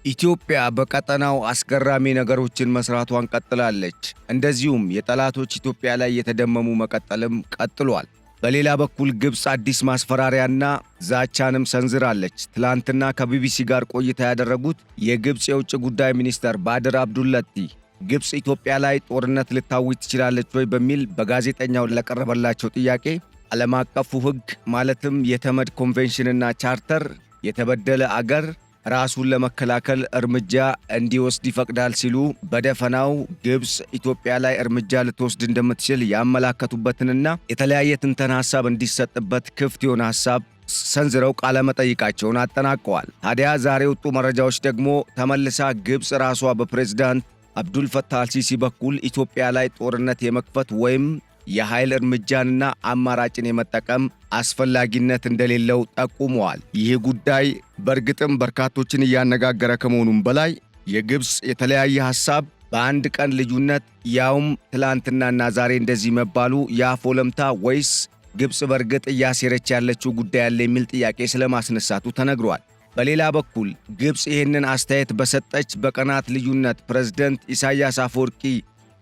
ኢትዮጵያ በቀጠናው አስገራሚ ነገሮችን መስራቷን ቀጥላለች። እንደዚሁም የጠላቶች ኢትዮጵያ ላይ የተደመሙ መቀጠልም ቀጥሏል። በሌላ በኩል ግብጽ አዲስ ማስፈራሪያና ዛቻንም ሰንዝራለች። ትላንትና ከቢቢሲ ጋር ቆይታ ያደረጉት የግብጽ የውጭ ጉዳይ ሚኒስተር ባድር አብዱለቲ ግብጽ ኢትዮጵያ ላይ ጦርነት ልታውጅ ትችላለች ወይ በሚል በጋዜጠኛው ለቀረበላቸው ጥያቄ ዓለም አቀፉ ሕግ ማለትም የተመድ ኮንቬንሽንና ቻርተር የተበደለ አገር ራሱን ለመከላከል እርምጃ እንዲወስድ ይፈቅዳል ሲሉ በደፈናው ግብጽ ኢትዮጵያ ላይ እርምጃ ልትወስድ እንደምትችል ያመላከቱበትንና የተለያየ ትንተና ሐሳብ እንዲሰጥበት ክፍት የሆነ ሐሳብ ሰንዝረው ቃለ መጠይቃቸውን አጠናቀዋል። ታዲያ ዛሬ የወጡ መረጃዎች ደግሞ ተመልሳ ግብጽ ራሷ በፕሬዝዳንት አብዱል ፈታህ አልሲሲ በኩል ኢትዮጵያ ላይ ጦርነት የመክፈት ወይም የኃይል እርምጃንና አማራጭን የመጠቀም አስፈላጊነት እንደሌለው ጠቁመዋል። ይህ ጉዳይ በእርግጥም በርካቶችን እያነጋገረ ከመሆኑም በላይ የግብጽ የተለያየ ሐሳብ በአንድ ቀን ልዩነት ያውም ትላንትናና ዛሬ እንደዚህ መባሉ የአፍ ወለምታ ወይስ ግብጽ በእርግጥ እያሴረች ያለችው ጉዳይ አለ የሚል ጥያቄ ስለማስነሳቱ ተነግሯል። በሌላ በኩል ግብጽ ይህንን አስተያየት በሰጠች በቀናት ልዩነት ፕሬዝዳንት ኢሳያስ አፈወርቂ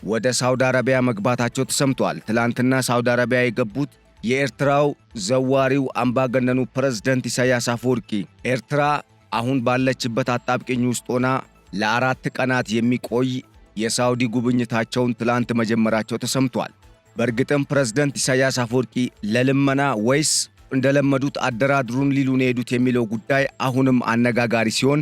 ወደ ሳውዲ አረቢያ መግባታቸው ተሰምቷል። ትላንትና ሳውዲ አረቢያ የገቡት የኤርትራው ዘዋሪው አምባገነኑ ፕሬዝዳንት ኢሳያስ አፈወርቂ ኤርትራ አሁን ባለችበት አጣብቂኝ ውስጥ ሆና ለ4 ቀናት የሚቆይ የሳውዲ ጉብኝታቸውን ትላንት መጀመራቸው ተሰምቷል። በእርግጥም ፕሬዝዳንት ኢሳያስ አፈወርቂ ለልመና ወይስ እንደለመዱት አደራድሩን ሊሉን ሄዱት የሚለው ጉዳይ አሁንም አነጋጋሪ ሲሆን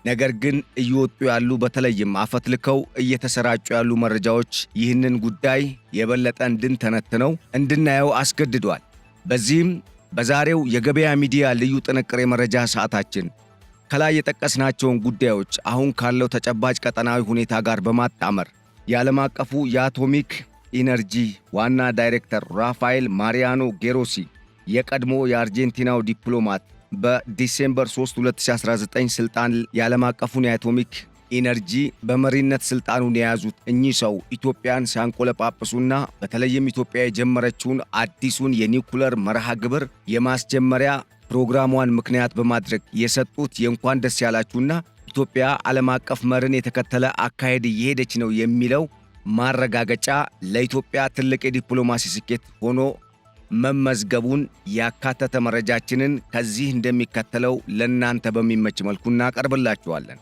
ነገር ግን እየወጡ ያሉ በተለይም አፈትልከው እየተሰራጩ ያሉ መረጃዎች ይህንን ጉዳይ የበለጠ እንድንተነትነው እንድናየው አስገድዷል። በዚህም በዛሬው የገበያ ሚዲያ ልዩ ጥንቅር የመረጃ ሰዓታችን ከላይ የጠቀስናቸውን ጉዳዮች አሁን ካለው ተጨባጭ ቀጠናዊ ሁኔታ ጋር በማጣመር የዓለም አቀፉ የአቶሚክ ኢነርጂ ዋና ዳይሬክተር ራፋኤል ማሪያኖ ጌሮሲ የቀድሞ የአርጀንቲናው ዲፕሎማት በዲሴምበር 3 2019 ስልጣን የዓለም አቀፉን የአቶሚክ ኢነርጂ በመሪነት ስልጣኑን የያዙት እኚህ ሰው ኢትዮጵያን ሲያንቆለጳጵሱና በተለይም ኢትዮጵያ የጀመረችውን አዲሱን የኒውክለር መርሃ ግብር የማስጀመሪያ ፕሮግራሟን ምክንያት በማድረግ የሰጡት የእንኳን ደስ ያላችሁና ኢትዮጵያ ዓለም አቀፍ መርን የተከተለ አካሄድ እየሄደች ነው የሚለው ማረጋገጫ ለኢትዮጵያ ትልቅ የዲፕሎማሲ ስኬት ሆኖ መመዝገቡን ያካተተ መረጃችንን ከዚህ እንደሚከተለው ለእናንተ በሚመች መልኩ እናቀርብላችኋለን።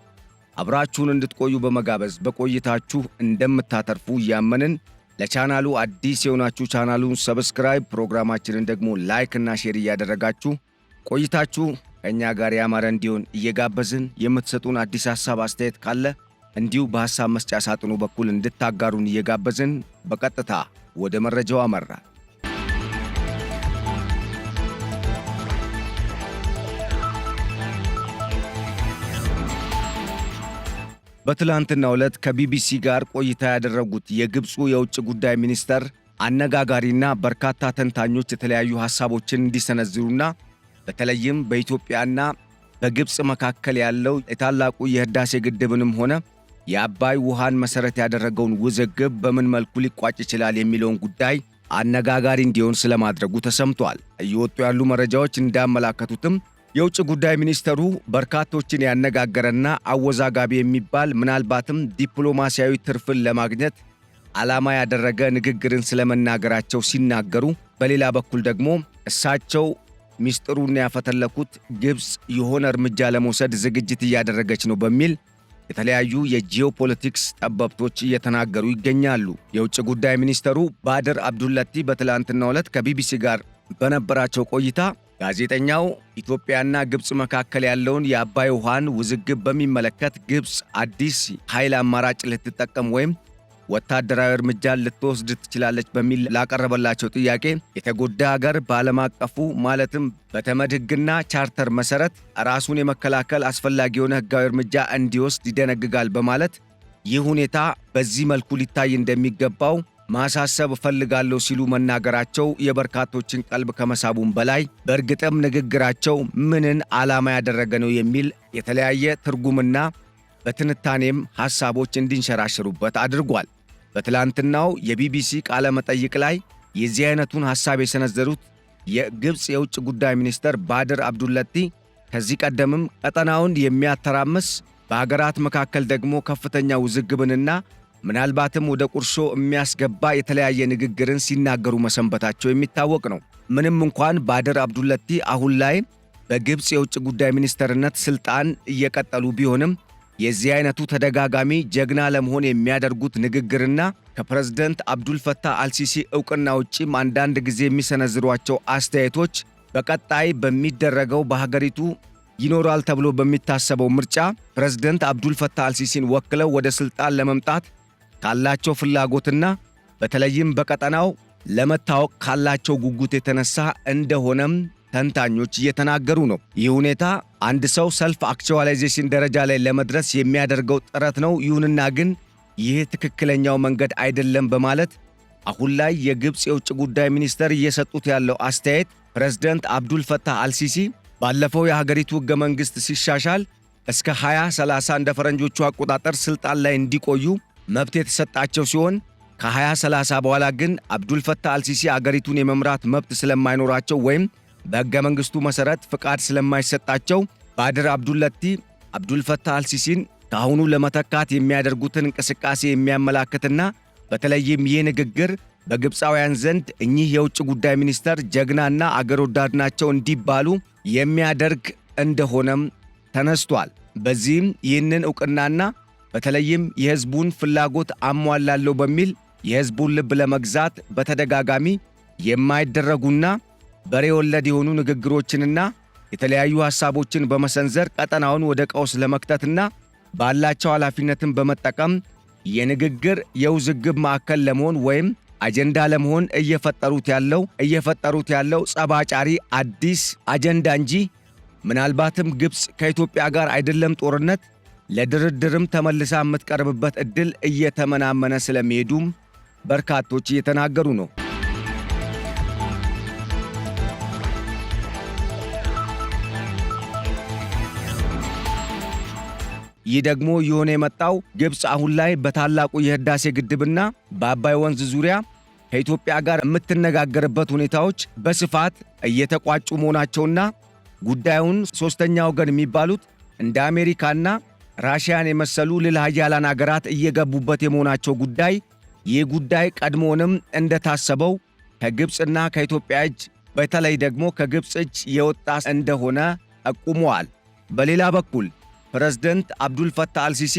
አብራችሁን እንድትቆዩ በመጋበዝ በቆይታችሁ እንደምታተርፉ እያመንን ለቻናሉ አዲስ የሆናችሁ ቻናሉን ሰብስክራይብ፣ ፕሮግራማችንን ደግሞ ላይክ እና ሼር እያደረጋችሁ ቆይታችሁ ከእኛ ጋር ያማረ እንዲሆን እየጋበዝን የምትሰጡን አዲስ ሐሳብ አስተያየት ካለ እንዲሁ በሐሳብ መስጫ ሳጥኑ በኩል እንድታጋሩን እየጋበዝን በቀጥታ ወደ መረጃው አመራን። በትላንትናው ዕለት ከቢቢሲ ጋር ቆይታ ያደረጉት የግብፁ የውጭ ጉዳይ ሚኒስተር አነጋጋሪና በርካታ ተንታኞች የተለያዩ ሐሳቦችን እንዲሰነዝሩና በተለይም በኢትዮጵያና በግብፅ መካከል ያለው የታላቁ የህዳሴ ግድብንም ሆነ የአባይ ውሃን መሠረት ያደረገውን ውዝግብ በምን መልኩ ሊቋጭ ይችላል የሚለውን ጉዳይ አነጋጋሪ እንዲሆን ስለማድረጉ ተሰምቷል። እየወጡ ያሉ መረጃዎች እንዳመላከቱትም የውጭ ጉዳይ ሚኒስተሩ በርካቶችን ያነጋገረና አወዛጋቢ የሚባል ምናልባትም ዲፕሎማሲያዊ ትርፍን ለማግኘት ዓላማ ያደረገ ንግግርን ስለመናገራቸው ሲናገሩ፣ በሌላ በኩል ደግሞ እሳቸው ሚስጥሩን ያፈተለኩት ግብጽ የሆነ እርምጃ ለመውሰድ ዝግጅት እያደረገች ነው በሚል የተለያዩ የጂኦፖለቲክስ ጠበብቶች እየተናገሩ ይገኛሉ። የውጭ ጉዳይ ሚኒስተሩ ባድር አብዱለቲ በትላንትናው ዕለት ከቢቢሲ ጋር በነበራቸው ቆይታ ጋዜጠኛው ኢትዮጵያና ግብጽ መካከል ያለውን የአባይ ውሃን ውዝግብ በሚመለከት ግብጽ አዲስ ኃይል አማራጭ ልትጠቀም ወይም ወታደራዊ እርምጃ ልትወስድ ትችላለች በሚል ላቀረበላቸው ጥያቄ የተጎዳ ሀገር በዓለም አቀፉ ማለትም በተመድ ሕግና ቻርተር መሠረት ራሱን የመከላከል አስፈላጊ የሆነ ሕጋዊ እርምጃ እንዲወስድ ይደነግጋል በማለት ይህ ሁኔታ በዚህ መልኩ ሊታይ እንደሚገባው ማሳሰብ እፈልጋለሁ ሲሉ መናገራቸው የበርካቶችን ቀልብ ከመሳቡም በላይ በእርግጥም ንግግራቸው ምንን ዓላማ ያደረገ ነው የሚል የተለያየ ትርጉምና በትንታኔም ሐሳቦች እንዲንሸራሸሩበት አድርጓል። በትላንትናው የቢቢሲ ቃለ መጠይቅ ላይ የዚህ አይነቱን ሐሳብ የሰነዘሩት የግብጽ የውጭ ጉዳይ ሚኒስተር ባድር አብዱለቲ ከዚህ ቀደምም ቀጠናውን የሚያተራምስ በሀገራት መካከል ደግሞ ከፍተኛ ውዝግብንና ምናልባትም ወደ ቁርሾ የሚያስገባ የተለያየ ንግግርን ሲናገሩ መሰንበታቸው የሚታወቅ ነው። ምንም እንኳን ባድር አብዱለቲ አሁን ላይ በግብፅ የውጭ ጉዳይ ሚኒስተርነት ስልጣን እየቀጠሉ ቢሆንም የዚህ አይነቱ ተደጋጋሚ ጀግና ለመሆን የሚያደርጉት ንግግርና ከፕሬዝዳንት አብዱልፈታህ አልሲሲ ዕውቅና ውጪም አንዳንድ ጊዜ የሚሰነዝሯቸው አስተያየቶች በቀጣይ በሚደረገው በሀገሪቱ ይኖራል ተብሎ በሚታሰበው ምርጫ ፕሬዝዳንት አብዱልፈታህ አልሲሲን ወክለው ወደ ስልጣን ለመምጣት ካላቸው ፍላጎትና በተለይም በቀጠናው ለመታወቅ ካላቸው ጉጉት የተነሳ እንደሆነም ተንታኞች እየተናገሩ ነው። ይህ ሁኔታ አንድ ሰው ሰልፍ አክቹዋላይዜሽን ደረጃ ላይ ለመድረስ የሚያደርገው ጥረት ነው። ይሁንና ግን ይህ ትክክለኛው መንገድ አይደለም በማለት አሁን ላይ የግብፅ የውጭ ጉዳይ ሚኒስተር እየሰጡት ያለው አስተያየት ፕሬዝዳንት አብዱልፈታህ አልሲሲ ባለፈው የሀገሪቱ ሕገ መንግሥት ሲሻሻል እስከ 2030 እንደ ፈረንጆቹ አቆጣጠር ስልጣን ላይ እንዲቆዩ መብት የተሰጣቸው ሲሆን ከ2030 በኋላ ግን አብዱልፈታህ አልሲሲ አገሪቱን የመምራት መብት ስለማይኖራቸው ወይም በሕገ መንግሥቱ መሠረት ፍቃድ ስለማይሰጣቸው ባድር አብዱለቲ አብዱልፈታህ አልሲሲን ከአሁኑ ለመተካት የሚያደርጉትን እንቅስቃሴ የሚያመላክትና በተለይም ይህ ንግግር በግብፃውያን ዘንድ እኚህ የውጭ ጉዳይ ሚኒስተር ጀግናና አገር ወዳድ ናቸው እንዲባሉ የሚያደርግ እንደሆነም ተነስቷል። በዚህም ይህንን ዕውቅናና በተለይም የሕዝቡን ፍላጎት አሟላለሁ በሚል የሕዝቡን ልብ ለመግዛት በተደጋጋሚ የማይደረጉና በሬ ወለድ የሆኑ ንግግሮችንና የተለያዩ ሐሳቦችን በመሰንዘር ቀጠናውን ወደ ቀውስ ለመክተትና ባላቸው ኃላፊነትን በመጠቀም የንግግር የውዝግብ ማዕከል ለመሆን ወይም አጀንዳ ለመሆን እየፈጠሩት ያለው ጸባጫሪ አዲስ አጀንዳ እንጂ ምናልባትም ግብፅ ከኢትዮጵያ ጋር አይደለም ጦርነት ለድርድርም ተመልሳ የምትቀርብበት ዕድል እየተመናመነ ስለሚሄዱም በርካቶች እየተናገሩ ነው። ይህ ደግሞ የሆነ የመጣው ግብፅ አሁን ላይ በታላቁ የህዳሴ ግድብና በአባይ ወንዝ ዙሪያ ከኢትዮጵያ ጋር የምትነጋገርበት ሁኔታዎች በስፋት እየተቋጩ መሆናቸውና ጉዳዩን ሶስተኛ ወገን የሚባሉት እንደ አሜሪካና ራሽያን የመሰሉ ልዕለ ኃያላን አገራት እየገቡበት የመሆናቸው ጉዳይ ይህ ጉዳይ ቀድሞውንም እንደታሰበው ከግብፅና ከኢትዮጵያ እጅ በተለይ ደግሞ ከግብፅ እጅ የወጣ እንደሆነ ጠቁመዋል። በሌላ በኩል ፕሬዝዳንት አብዱልፈታህ አልሲሲ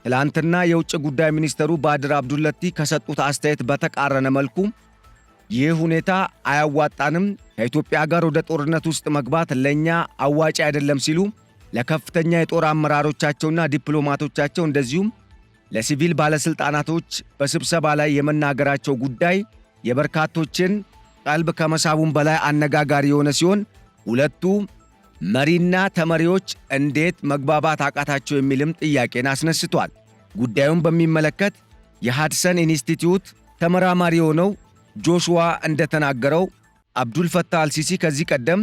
ትላንትና የውጭ ጉዳይ ሚኒስተሩ ባድር አብዱለቲ ከሰጡት አስተያየት በተቃረነ መልኩ ይህ ሁኔታ አያዋጣንም፣ ከኢትዮጵያ ጋር ወደ ጦርነት ውስጥ መግባት ለኛ አዋጪ አይደለም ሲሉ ለከፍተኛ የጦር አመራሮቻቸውና ዲፕሎማቶቻቸው እንደዚሁም ለሲቪል ባለስልጣናቶች በስብሰባ ላይ የመናገራቸው ጉዳይ የበርካቶችን ቀልብ ከመሳቡም በላይ አነጋጋሪ የሆነ ሲሆን ሁለቱ መሪና ተመሪዎች እንዴት መግባባት አቃታቸው የሚልም ጥያቄን አስነስቷል። ጉዳዩን በሚመለከት የሃድሰን ኢንስቲትዩት ተመራማሪ የሆነው ጆሹዋ እንደተናገረው አብዱልፈታህ አልሲሲ ከዚህ ቀደም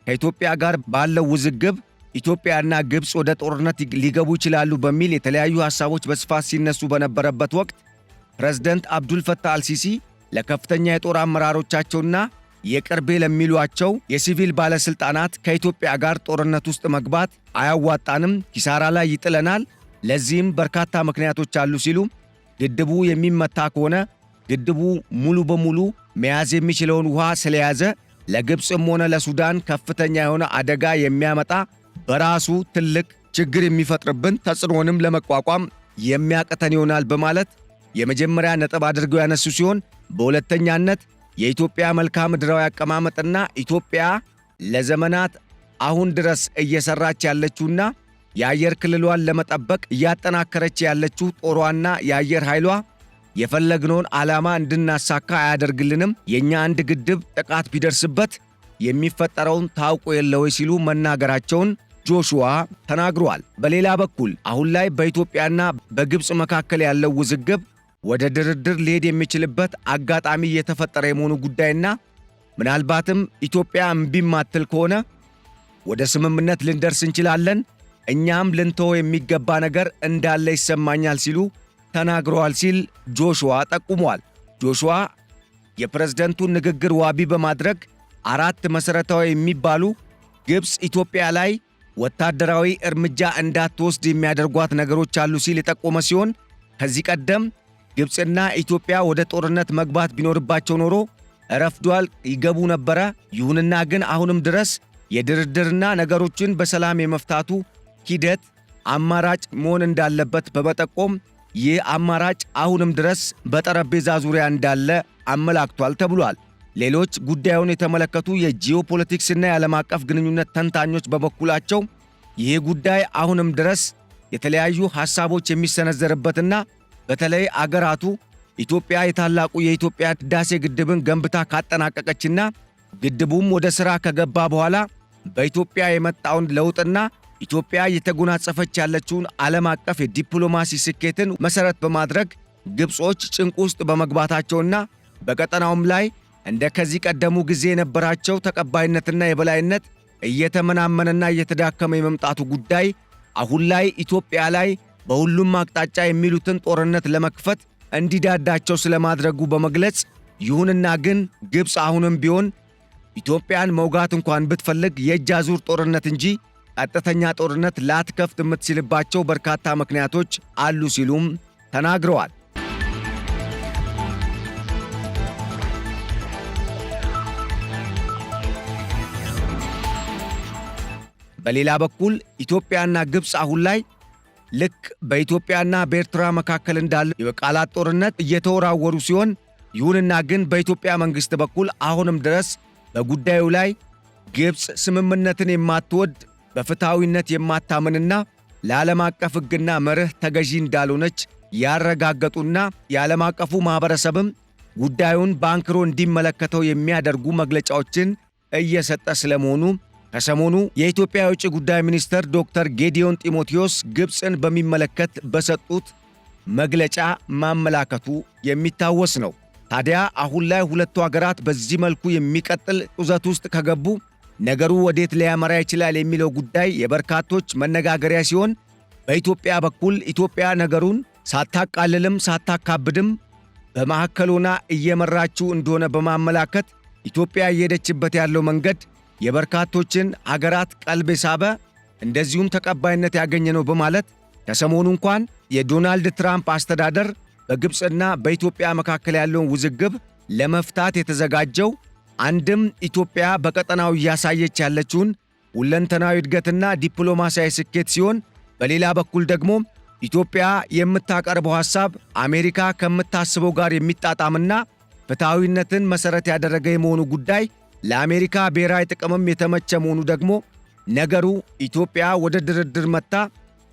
ከኢትዮጵያ ጋር ባለው ውዝግብ ኢትዮጵያና ግብፅ ወደ ጦርነት ሊገቡ ይችላሉ በሚል የተለያዩ ሐሳቦች በስፋት ሲነሱ በነበረበት ወቅት ፕሬዝዳንት አብዱልፈታህ አልሲሲ ለከፍተኛ የጦር አመራሮቻቸውና የቅርቤ ለሚሏቸው የሲቪል ባለስልጣናት ከኢትዮጵያ ጋር ጦርነት ውስጥ መግባት አያዋጣንም፣ ኪሳራ ላይ ይጥለናል፣ ለዚህም በርካታ ምክንያቶች አሉ ሲሉ ግድቡ የሚመታ ከሆነ ግድቡ ሙሉ በሙሉ መያዝ የሚችለውን ውሃ ስለያዘ ለግብፅም ሆነ ለሱዳን ከፍተኛ የሆነ አደጋ የሚያመጣ በራሱ ትልቅ ችግር የሚፈጥርብን ተጽዕኖንም ለመቋቋም የሚያቅተን ይሆናል በማለት የመጀመሪያ ነጥብ አድርገው ያነሱ ሲሆን በሁለተኛነት የኢትዮጵያ መልክዓ ምድራዊ አቀማመጥና ኢትዮጵያ ለዘመናት አሁን ድረስ እየሰራች ያለችውና የአየር ክልሏን ለመጠበቅ እያጠናከረች ያለችው ጦሯና የአየር ኃይሏ የፈለግነውን ዓላማ እንድናሳካ አያደርግልንም፣ የኛ አንድ ግድብ ጥቃት ቢደርስበት የሚፈጠረውን ታውቆ የለወይ ሲሉ መናገራቸውን ጆሹዋ ተናግሯል። በሌላ በኩል አሁን ላይ በኢትዮጵያና በግብፅ መካከል ያለው ውዝግብ ወደ ድርድር ሊሄድ የሚችልበት አጋጣሚ የተፈጠረ የመሆኑ ጉዳይና ምናልባትም ኢትዮጵያ እምቢ ማትል ከሆነ ወደ ስምምነት ልንደርስ እንችላለን፣ እኛም ልንተው የሚገባ ነገር እንዳለ ይሰማኛል ሲሉ ተናግረዋል ሲል ጆሹዋ ጠቁሟል። ጆሹዋ የፕሬዝዳንቱን ንግግር ዋቢ በማድረግ አራት መሠረታዊ የሚባሉ ግብፅ ኢትዮጵያ ላይ ወታደራዊ እርምጃ እንዳትወስድ የሚያደርጓት ነገሮች አሉ ሲል የጠቆመ ሲሆን ከዚህ ቀደም ግብፅና ኢትዮጵያ ወደ ጦርነት መግባት ቢኖርባቸው ኖሮ ረፍዷል ይገቡ ነበረ። ይሁንና ግን አሁንም ድረስ የድርድርና ነገሮችን በሰላም የመፍታቱ ሂደት አማራጭ መሆን እንዳለበት በመጠቆም ይህ አማራጭ አሁንም ድረስ በጠረጴዛ ዙሪያ እንዳለ አመላክቷል ተብሏል። ሌሎች ጉዳዩን የተመለከቱ የጂኦፖለቲክስና የዓለም አቀፍ ግንኙነት ተንታኞች በበኩላቸው ይህ ጉዳይ አሁንም ድረስ የተለያዩ ሐሳቦች የሚሰነዘርበትና በተለይ አገራቱ ኢትዮጵያ የታላቁ የኢትዮጵያ ህዳሴ ግድብን ገንብታ ካጠናቀቀችና ግድቡም ወደ ሥራ ከገባ በኋላ በኢትዮጵያ የመጣውን ለውጥና ኢትዮጵያ እየተጎናጸፈች ያለችውን ዓለም አቀፍ የዲፕሎማሲ ስኬትን መሠረት በማድረግ ግብጾች ጭንቅ ውስጥ በመግባታቸውና በቀጠናውም ላይ እንደ ከዚህ ቀደሙ ጊዜ የነበራቸው ተቀባይነትና የበላይነት እየተመናመነና እየተዳከመ የመምጣቱ ጉዳይ አሁን ላይ ኢትዮጵያ ላይ በሁሉም አቅጣጫ የሚሉትን ጦርነት ለመክፈት እንዲዳዳቸው ስለማድረጉ በመግለጽ ይሁንና ግን ግብፅ አሁንም ቢሆን ኢትዮጵያን መውጋት እንኳን ብትፈልግ የእጅ አዙር ጦርነት እንጂ ቀጥተኛ ጦርነት ላትከፍት የምትችልባቸው በርካታ ምክንያቶች አሉ ሲሉም ተናግረዋል። በሌላ በኩል ኢትዮጵያና ግብፅ አሁን ላይ ልክ በኢትዮጵያና በኤርትራ መካከል እንዳለ የቃላት ጦርነት እየተወራወሩ ሲሆን ይሁንና ግን በኢትዮጵያ መንግሥት በኩል አሁንም ድረስ በጉዳዩ ላይ ግብፅ ስምምነትን የማትወድ በፍትሐዊነት የማታምንና ለዓለም አቀፍ ሕግና መርህ ተገዢ እንዳልሆነች ያረጋገጡና የዓለም አቀፉ ማኅበረሰብም ጉዳዩን በአንክሮ እንዲመለከተው የሚያደርጉ መግለጫዎችን እየሰጠ ስለመሆኑ ከሰሞኑ የኢትዮጵያ የውጭ ጉዳይ ሚኒስትር ዶክተር ጌዲዮን ጢሞቴዎስ ግብፅን በሚመለከት በሰጡት መግለጫ ማመላከቱ የሚታወስ ነው። ታዲያ አሁን ላይ ሁለቱ አገራት በዚህ መልኩ የሚቀጥል ጡዘት ውስጥ ከገቡ ነገሩ ወዴት ሊያመራ ይችላል የሚለው ጉዳይ የበርካቶች መነጋገሪያ ሲሆን በኢትዮጵያ በኩል ኢትዮጵያ ነገሩን ሳታቃልልም ሳታካብድም በመካከል ሆና እየመራችው እንደሆነ በማመላከት ኢትዮጵያ እየሄደችበት ያለው መንገድ የበርካቶችን አገራት ቀልብ የሳበ እንደዚሁም ተቀባይነት ያገኘ ነው በማለት ከሰሞኑ እንኳን የዶናልድ ትራምፕ አስተዳደር በግብፅና በኢትዮጵያ መካከል ያለውን ውዝግብ ለመፍታት የተዘጋጀው አንድም ኢትዮጵያ በቀጠናው እያሳየች ያለችውን ሁለንተናዊ እድገትና ዲፕሎማሲያዊ ስኬት ሲሆን በሌላ በኩል ደግሞ ኢትዮጵያ የምታቀርበው ሐሳብ አሜሪካ ከምታስበው ጋር የሚጣጣምና ፍትሐዊነትን መሠረት ያደረገ የመሆኑ ጉዳይ ለአሜሪካ ብሔራዊ ጥቅምም የተመቸ መሆኑ ደግሞ ነገሩ ኢትዮጵያ ወደ ድርድር መጥታ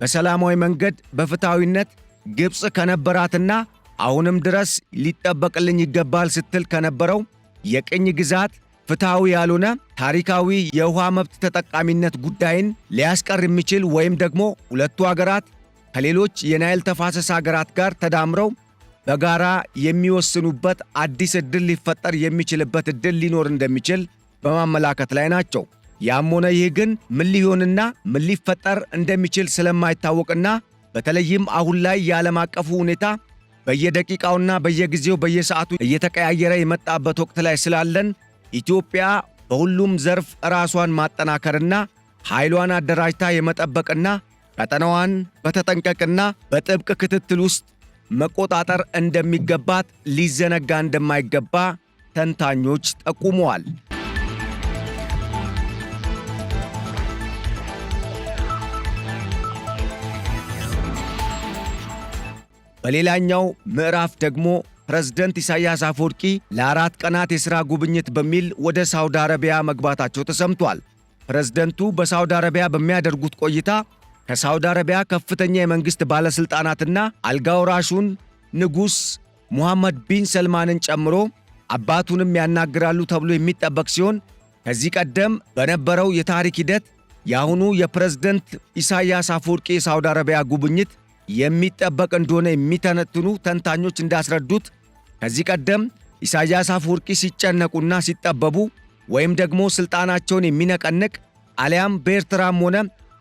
በሰላማዊ መንገድ በፍትሐዊነት ግብፅ ከነበራትና አሁንም ድረስ ሊጠበቅልኝ ይገባል ስትል ከነበረው የቅኝ ግዛት ፍትሐዊ ያልሆነ ታሪካዊ የውሃ መብት ተጠቃሚነት ጉዳይን ሊያስቀር የሚችል ወይም ደግሞ ሁለቱ አገራት ከሌሎች የናይል ተፋሰስ አገራት ጋር ተዳምረው በጋራ የሚወስኑበት አዲስ ዕድል ሊፈጠር የሚችልበት ዕድል ሊኖር እንደሚችል በማመላከት ላይ ናቸው። ያም ሆነ ይህ ግን ምን ሊሆንና ምን ሊፈጠር እንደሚችል ስለማይታወቅና በተለይም አሁን ላይ የዓለም አቀፉ ሁኔታ በየደቂቃውና በየጊዜው በየሰዓቱ እየተቀያየረ የመጣበት ወቅት ላይ ስላለን ኢትዮጵያ በሁሉም ዘርፍ ራሷን ማጠናከርና ኃይሏን አደራጅታ የመጠበቅና ቀጠናዋን በተጠንቀቅና በጥብቅ ክትትል ውስጥ መቆጣጠር እንደሚገባት ሊዘነጋ እንደማይገባ ተንታኞች ጠቁመዋል። በሌላኛው ምዕራፍ ደግሞ ፕሬዝዳንት ኢሳያስ አፈወርቂ ለ4 ቀናት የሥራ ጉብኝት በሚል ወደ ሳውዲ አረቢያ መግባታቸው ተሰምቷል። ፕሬዝዳንቱ በሳውዲ አረቢያ በሚያደርጉት ቆይታ ከሳውዲ አረቢያ ከፍተኛ የመንግሥት ባለሥልጣናትና አልጋወራሹን ንጉሥ ሙሐመድ ቢን ሰልማንን ጨምሮ አባቱንም ያናግራሉ ተብሎ የሚጠበቅ ሲሆን ከዚህ ቀደም በነበረው የታሪክ ሂደት የአሁኑ የፕሬዝዳንት ኢሳያስ አፈወርቂ የሳውዲ አረቢያ ጉብኝት የሚጠበቅ እንደሆነ የሚተነትኑ ተንታኞች እንዳስረዱት ከዚህ ቀደም ኢሳያስ አፈወርቂ ሲጨነቁና ሲጠበቡ ወይም ደግሞ ሥልጣናቸውን የሚነቀንቅ አሊያም በኤርትራም ሆነ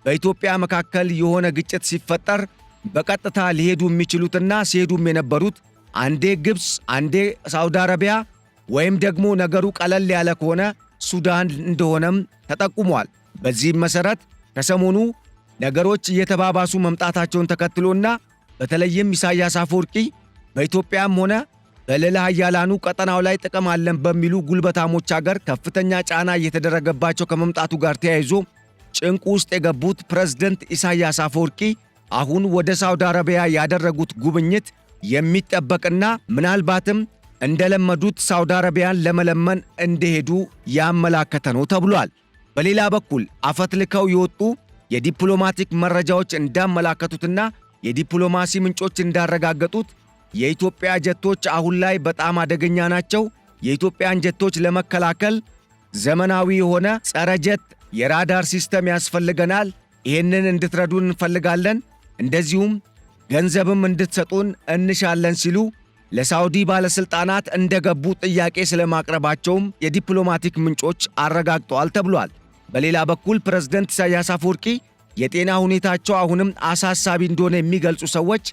በኢትዮጵያ መካከል የሆነ ግጭት ሲፈጠር በቀጥታ ሊሄዱ የሚችሉትና ሲሄዱም የነበሩት አንዴ ግብፅ፣ አንዴ ሳውዲ አረቢያ ወይም ደግሞ ነገሩ ቀለል ያለ ከሆነ ሱዳን እንደሆነም ተጠቁሟል። በዚህም መሠረት ከሰሞኑ ነገሮች እየተባባሱ መምጣታቸውን ተከትሎና በተለይም ኢሳያስ አፈወርቂ በኢትዮጵያም ሆነ በሌላ ኃያላኑ ቀጠናው ላይ ጥቅም አለን በሚሉ ጉልበታሞች አገር ከፍተኛ ጫና እየተደረገባቸው ከመምጣቱ ጋር ተያይዞ ጭንቁ ውስጥ የገቡት ፕሬዝደንት ኢሳያስ አፈወርቂ አሁን ወደ ሳውዲ አረቢያ ያደረጉት ጉብኝት የሚጠበቅና ምናልባትም እንደለመዱት ሳውዲ አረቢያን ለመለመን እንደሄዱ ያመላከተ ነው ተብሏል። በሌላ በኩል አፈትልከው የወጡ የዲፕሎማቲክ መረጃዎች እንዳመላከቱትና የዲፕሎማሲ ምንጮች እንዳረጋገጡት የኢትዮጵያ ጀቶች አሁን ላይ በጣም አደገኛ ናቸው። የኢትዮጵያን ጀቶች ለመከላከል ዘመናዊ የሆነ ጸረ ጀት የራዳር ሲስተም ያስፈልገናል። ይህንን እንድትረዱን እንፈልጋለን። እንደዚሁም ገንዘብም እንድትሰጡን እንሻለን ሲሉ ለሳውዲ ባለሥልጣናት እንደገቡ ጥያቄ ስለማቅረባቸውም የዲፕሎማቲክ ምንጮች አረጋግጠዋል ተብሏል። በሌላ በኩል ፕሬዝደንት ኢሳያስ አፈወርቂ የጤና ሁኔታቸው አሁንም አሳሳቢ እንደሆነ የሚገልጹ ሰዎች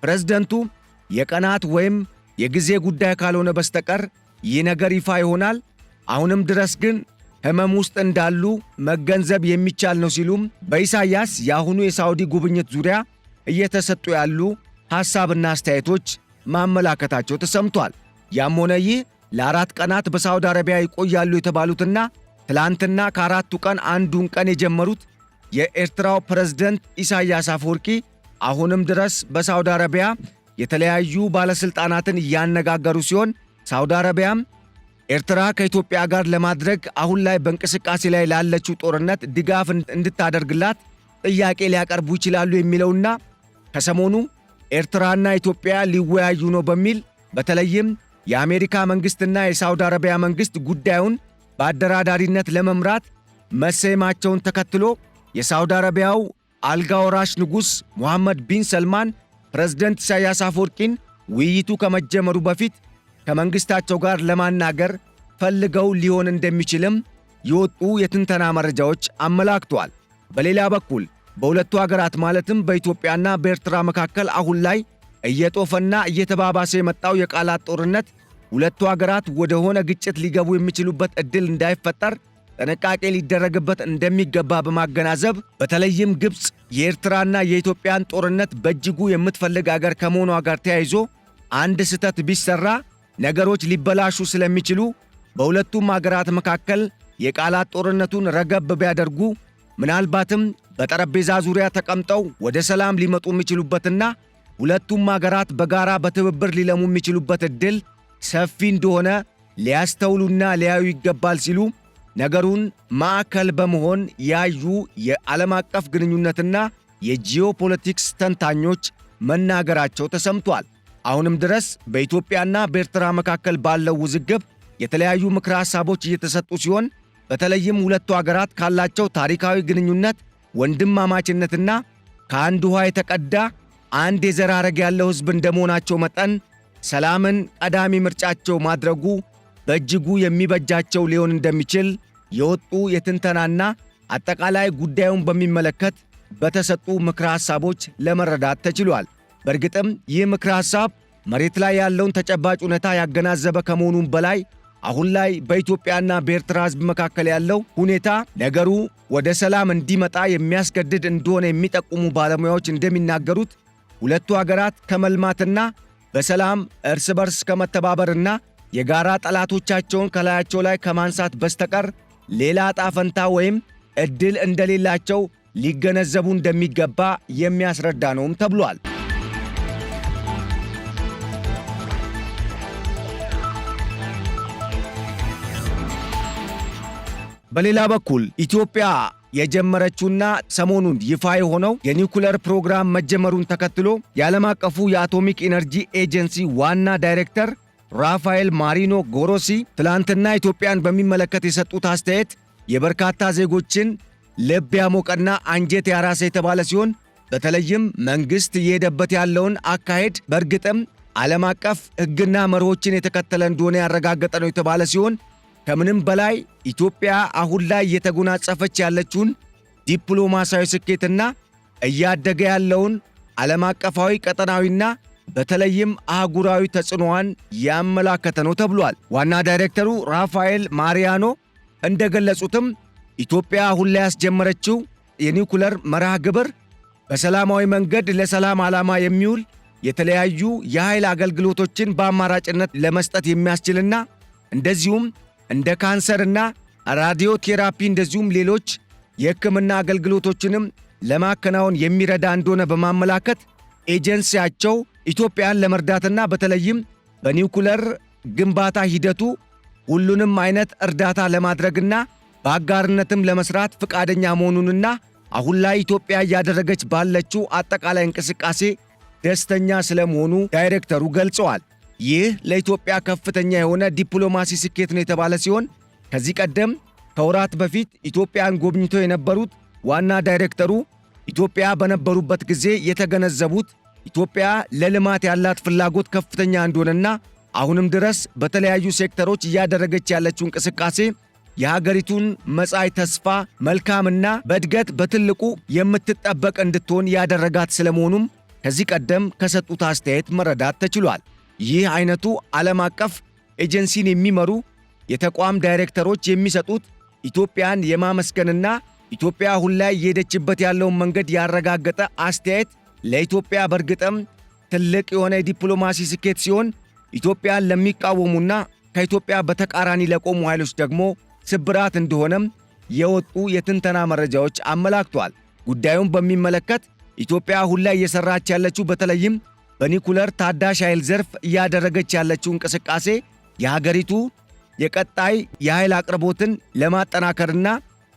ፕሬዝደንቱ የቀናት ወይም የጊዜ ጉዳይ ካልሆነ በስተቀር ይህ ነገር ይፋ ይሆናል፣ አሁንም ድረስ ግን ሕመም ውስጥ እንዳሉ መገንዘብ የሚቻል ነው ሲሉም በኢሳያስ የአሁኑ የሳውዲ ጉብኝት ዙሪያ እየተሰጡ ያሉ ሐሳብና አስተያየቶች ማመላከታቸው ተሰምቷል። ያም ሆነ ይህ ለ4 ቀናት በሳውዲ አረቢያ ይቆያሉ የተባሉትና ትላንትና ከአራቱ ቀን አንዱን ቀን የጀመሩት የኤርትራው ፕሬዝደንት ኢሳያስ አፈወርቂ አሁንም ድረስ በሳውዲ አረቢያ የተለያዩ ባለሥልጣናትን እያነጋገሩ ሲሆን ሳውዲ አረቢያም ኤርትራ ከኢትዮጵያ ጋር ለማድረግ አሁን ላይ በእንቅስቃሴ ላይ ላለችው ጦርነት ድጋፍ እንድታደርግላት ጥያቄ ሊያቀርቡ ይችላሉ የሚለውና ከሰሞኑ ኤርትራና ኢትዮጵያ ሊወያዩ ነው በሚል በተለይም የአሜሪካ መንግሥትና የሳውዲ አረቢያ መንግሥት ጉዳዩን በአደራዳሪነት ለመምራት መሰየማቸውን ተከትሎ የሳውዲ አረቢያው አልጋ ወራሽ ንጉሥ ሙሐመድ ቢን ሰልማን ፕሬዝደንት ኢሳያስ አፈወርቂን ውይይቱ ከመጀመሩ በፊት ከመንግሥታቸው ጋር ለማናገር ፈልገው ሊሆን እንደሚችልም የወጡ የትንተና መረጃዎች አመላክተዋል። በሌላ በኩል በሁለቱ አገራት ማለትም በኢትዮጵያና በኤርትራ መካከል አሁን ላይ እየጦፈና እየተባባሰ የመጣው የቃላት ጦርነት ሁለቱ አገራት ወደ ሆነ ግጭት ሊገቡ የሚችሉበት ዕድል እንዳይፈጠር ጥንቃቄ ሊደረግበት እንደሚገባ በማገናዘብ በተለይም ግብፅ የኤርትራና የኢትዮጵያን ጦርነት በእጅጉ የምትፈልግ አገር ከመሆኗ ጋር ተያይዞ አንድ ስህተት ቢሰራ ነገሮች ሊበላሹ ስለሚችሉ በሁለቱም አገራት መካከል የቃላት ጦርነቱን ረገብ ቢያደርጉ ምናልባትም በጠረጴዛ ዙሪያ ተቀምጠው ወደ ሰላም ሊመጡ የሚችሉበትና ሁለቱም አገራት በጋራ በትብብር ሊለሙ የሚችሉበት ዕድል ሰፊ እንደሆነ ሊያስተውሉና ሊያዩ ይገባል ሲሉ ነገሩን ማዕከል በመሆን ያዩ የዓለም አቀፍ ግንኙነትና የጂኦፖለቲክስ ተንታኞች መናገራቸው ተሰምቷል። አሁንም ድረስ በኢትዮጵያና በኤርትራ መካከል ባለው ውዝግብ የተለያዩ ምክረ ሐሳቦች እየተሰጡ ሲሆን በተለይም ሁለቱ አገራት ካላቸው ታሪካዊ ግንኙነት ወንድማማችነትና ከአንድ ውሃ የተቀዳ አንድ የዘር ሐረግ ያለው ሕዝብ እንደመሆናቸው መጠን ሰላምን ቀዳሚ ምርጫቸው ማድረጉ በእጅጉ የሚበጃቸው ሊሆን እንደሚችል የወጡ የትንተናና አጠቃላይ ጉዳዩን በሚመለከት በተሰጡ ምክረ ሐሳቦች ለመረዳት ተችሏል። በእርግጥም ይህ ምክረ ሐሳብ መሬት ላይ ያለውን ተጨባጭ ሁኔታ ያገናዘበ ከመሆኑም በላይ አሁን ላይ በኢትዮጵያና በኤርትራ ሕዝብ መካከል ያለው ሁኔታ ነገሩ ወደ ሰላም እንዲመጣ የሚያስገድድ እንደሆነ የሚጠቁሙ ባለሙያዎች እንደሚናገሩት ሁለቱ አገራት ከመልማትና በሰላም እርስ በርስ ከመተባበርና የጋራ ጠላቶቻቸውን ከላያቸው ላይ ከማንሳት በስተቀር ሌላ ዕጣ ፈንታ ወይም ዕድል እንደሌላቸው ሊገነዘቡ እንደሚገባ የሚያስረዳ ነውም ተብሏል። በሌላ በኩል ኢትዮጵያ የጀመረችውና ሰሞኑን ይፋ የሆነው የኒውክሌር ፕሮግራም መጀመሩን ተከትሎ የዓለም አቀፉ የአቶሚክ ኢነርጂ ኤጀንሲ ዋና ዳይሬክተር ራፋኤል ማሪኖ ጎሮሲ ትላንትና ኢትዮጵያን በሚመለከት የሰጡት አስተያየት የበርካታ ዜጎችን ልብ ያሞቀና አንጀት ያራሰ የተባለ ሲሆን በተለይም መንግሥት እየሄደበት ያለውን አካሄድ በእርግጥም ዓለም አቀፍ ሕግና መርሆችን የተከተለ እንደሆነ ያረጋገጠ ነው የተባለ ሲሆን ከምንም በላይ ኢትዮጵያ አሁን ላይ እየተጎናጸፈች ያለችውን ዲፕሎማሲያዊ ስኬትና እያደገ ያለውን ዓለም አቀፋዊ ቀጠናዊና በተለይም አህጉራዊ ተጽዕኖዋን ያመላከተ ነው ተብሏል። ዋና ዳይሬክተሩ ራፋኤል ማሪያኖ እንደገለጹትም ኢትዮጵያ አሁን ላይ ያስጀመረችው የኒውክለር መርሃ ግብር በሰላማዊ መንገድ ለሰላም ዓላማ የሚውል የተለያዩ የኃይል አገልግሎቶችን በአማራጭነት ለመስጠት የሚያስችልና እንደዚሁም እንደ ካንሰርና ራዲዮ ቴራፒ እንደዚሁም ሌሎች የሕክምና አገልግሎቶችንም ለማከናወን የሚረዳ እንደሆነ በማመላከት ኤጀንሲያቸው ኢትዮጵያን ለመርዳትና በተለይም በኒውክለር ግንባታ ሂደቱ ሁሉንም አይነት እርዳታ ለማድረግና በአጋርነትም ለመስራት ፈቃደኛ መሆኑንና አሁን ላይ ኢትዮጵያ እያደረገች ባለችው አጠቃላይ እንቅስቃሴ ደስተኛ ስለመሆኑ ዳይሬክተሩ ገልጸዋል። ይህ ለኢትዮጵያ ከፍተኛ የሆነ ዲፕሎማሲ ስኬት ነው የተባለ ሲሆን ከዚህ ቀደም ከወራት በፊት ኢትዮጵያን ጎብኝተው የነበሩት ዋና ዳይሬክተሩ ኢትዮጵያ በነበሩበት ጊዜ የተገነዘቡት ኢትዮጵያ ለልማት ያላት ፍላጎት ከፍተኛ እንደሆነና አሁንም ድረስ በተለያዩ ሴክተሮች እያደረገች ያለችው እንቅስቃሴ የሀገሪቱን መጻኢ ተስፋ መልካምና በእድገት በትልቁ የምትጠበቅ እንድትሆን ያደረጋት ስለመሆኑም ከዚህ ቀደም ከሰጡት አስተያየት መረዳት ተችሏል። ይህ አይነቱ ዓለም አቀፍ ኤጀንሲን የሚመሩ የተቋም ዳይሬክተሮች የሚሰጡት ኢትዮጵያን የማመስገንና ኢትዮጵያ አሁን ላይ እየሄደችበት ያለውን መንገድ ያረጋገጠ አስተያየት ለኢትዮጵያ በእርግጥም ትልቅ የሆነ የዲፕሎማሲ ስኬት ሲሆን ኢትዮጵያን ለሚቃወሙና ከኢትዮጵያ በተቃራኒ ለቆሙ ኃይሎች ደግሞ ስብራት እንደሆነም የወጡ የትንተና መረጃዎች አመላክቷል። ጉዳዩን በሚመለከት ኢትዮጵያ አሁን ላይ እየሰራች ያለችው በተለይም በኒውክለር ታዳሽ ኃይል ዘርፍ እያደረገች ያለችው እንቅስቃሴ የሀገሪቱ የቀጣይ የኃይል አቅርቦትን ለማጠናከርና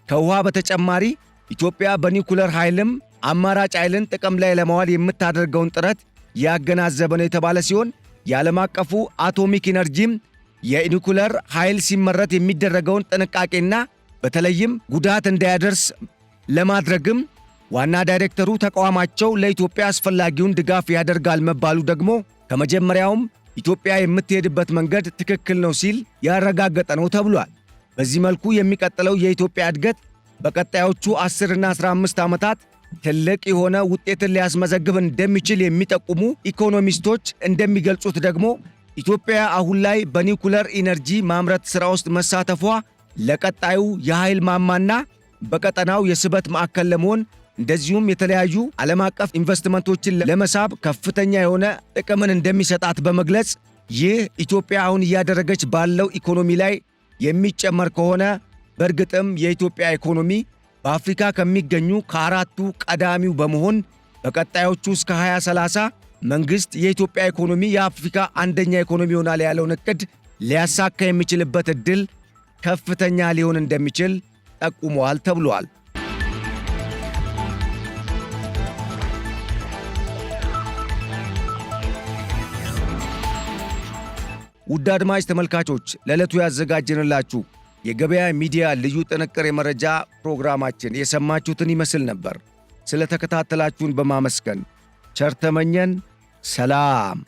ከውሃ በተጨማሪ ኢትዮጵያ በኒውክለር ኃይልም አማራጭ ኃይልን ጥቅም ላይ ለማዋል የምታደርገውን ጥረት ያገናዘበ ነው የተባለ ሲሆን የዓለም አቀፉ አቶሚክ ኢነርጂም የኒውክለር ኃይል ሲመረት የሚደረገውን ጥንቃቄና በተለይም ጉዳት እንዳያደርስ ለማድረግም ዋና ዳይሬክተሩ ተቋማቸው ለኢትዮጵያ አስፈላጊውን ድጋፍ ያደርጋል መባሉ ደግሞ ከመጀመሪያውም ኢትዮጵያ የምትሄድበት መንገድ ትክክል ነው ሲል ያረጋገጠ ነው ተብሏል። በዚህ መልኩ የሚቀጥለው የኢትዮጵያ እድገት በቀጣዮቹ 10 እና 15 ዓመታት ትልቅ የሆነ ውጤትን ሊያስመዘግብ እንደሚችል የሚጠቁሙ ኢኮኖሚስቶች እንደሚገልጹት ደግሞ ኢትዮጵያ አሁን ላይ በኒውክለር ኢነርጂ ማምረት ሥራ ውስጥ መሳተፏ ለቀጣዩ የኃይል ማማና በቀጠናው የስበት ማዕከል ለመሆን እንደዚሁም የተለያዩ ዓለም አቀፍ ኢንቨስትመንቶችን ለመሳብ ከፍተኛ የሆነ ጥቅምን እንደሚሰጣት በመግለጽ ይህ ኢትዮጵያ አሁን እያደረገች ባለው ኢኮኖሚ ላይ የሚጨመር ከሆነ በእርግጥም የኢትዮጵያ ኢኮኖሚ በአፍሪካ ከሚገኙ ከአራቱ ቀዳሚው በመሆን በቀጣዮቹ እስከ 2030 መንግሥት የኢትዮጵያ ኢኮኖሚ የአፍሪካ አንደኛ ኢኮኖሚ ይሆናል ያለውን ዕቅድ ሊያሳካ የሚችልበት ዕድል ከፍተኛ ሊሆን እንደሚችል ጠቁመዋል ተብሏል። ውድ አድማጭ ተመልካቾች ለዕለቱ ያዘጋጀንላችሁ የገበያ ሚዲያ ልዩ ጥንቅር የመረጃ ፕሮግራማችን የሰማችሁትን ይመስል ነበር። ስለተከታተላችሁን በማመስገን ቸር ተመኘን። ሰላም።